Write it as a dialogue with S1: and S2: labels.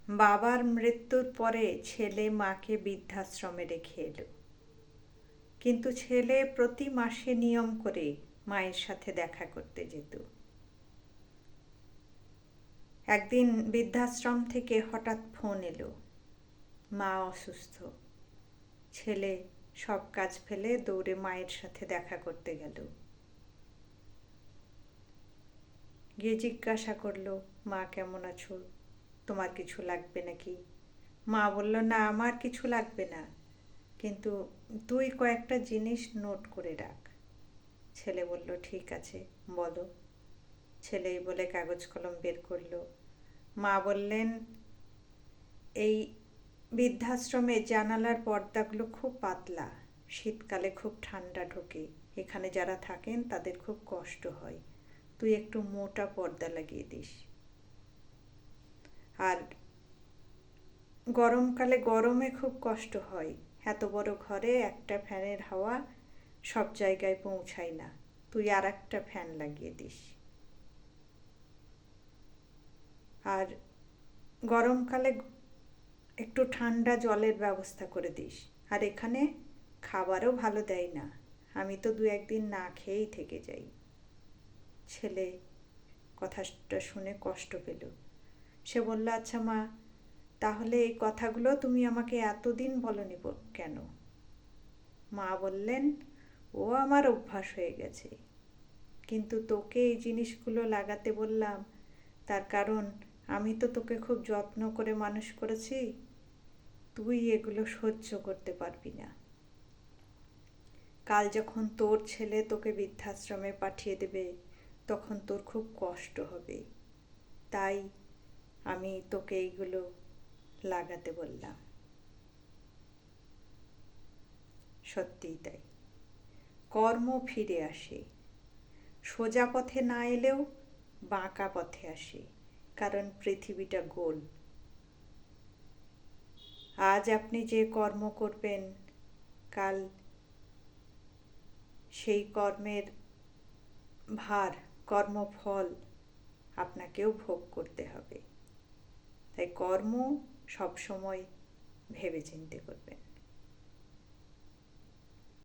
S1: বাবার মৃত্যুর পরে ছেলে মাকে বৃদ্ধাশ্রমে রেখে এলো, কিন্তু ছেলে প্রতি মাসে নিয়ম করে মায়ের সাথে দেখা করতে যেত। একদিন বৃদ্ধাশ্রম থেকে হঠাৎ ফোন এলো, মা অসুস্থ। ছেলে সব কাজ ফেলে দৌড়ে মায়ের সাথে দেখা করতে গেল। গিয়ে জিজ্ঞাসা করলো, মা কেমন আছো, তোমার কিছু লাগবে নাকি? মা বলল, না আমার কিছু লাগবে না, কিন্তু তুই কয়েকটা জিনিস নোট করে রাখ। ছেলে বলল, ঠিক আছে বলো। ছেলেই বলে কাগজ কলম বের করলো। মা বললেন, এই বৃদ্ধাশ্রমে জানালার পর্দাগুলো খুব পাতলা, শীতকালে খুব ঠান্ডা ঢোকে, এখানে যারা থাকেন তাদের খুব কষ্ট হয়, তুই একটু মোটা পর্দা লাগিয়ে দিস। আর গরমকালে গরমে খুব কষ্ট হয়, এত বড় ঘরে একটা ফ্যানের হাওয়া সব জায়গায় পৌঁছায় না, তুই আর একটা ফ্যান লাগিয়ে দিস। আর গরমকালে একটু ঠান্ডা জলের ব্যবস্থা করে দিস। আর এখানে খাবারও ভালো দেয় না, আমি তো দু একদিন না খেয়েই থেকে যাই। ছেলে কথাটা শুনে কষ্ট পেল। সে বলল, আচ্ছা মা, তাহলে এই কথাগুলো তুমি আমাকে এতদিন বলনি কেন? মা বললেন, ও আমার অভ্যাস হয়ে গেছে, কিন্তু তোকে এই জিনিসগুলো লাগাতে বললাম তার কারণ আমি তো তোকে খুব যত্ন করে মানুষ করেছি, তুই এগুলো সহ্য করতে পারবি না। কাল যখন তোর ছেলে তোকে বৃদ্ধাশ্রমে পাঠিয়ে দেবে তখন তোর খুব কষ্ট হবে, তাই আমি তোকে এইগুলো লাগাতে বললাম। সত্যিই তাই, কর্ম ফিরে আসে, সোজা পথে না এলেও বাঁকা পথে আসে, কারণ পৃথিবীটা গোল। আজ আপনি যে কর্ম করবেন, কাল সেই কর্মের ভার, কর্মফল আপনাকেও ভোগ করতে হবে। তাই কর্ম সবসময় ভেবেচিন্তে করবেন।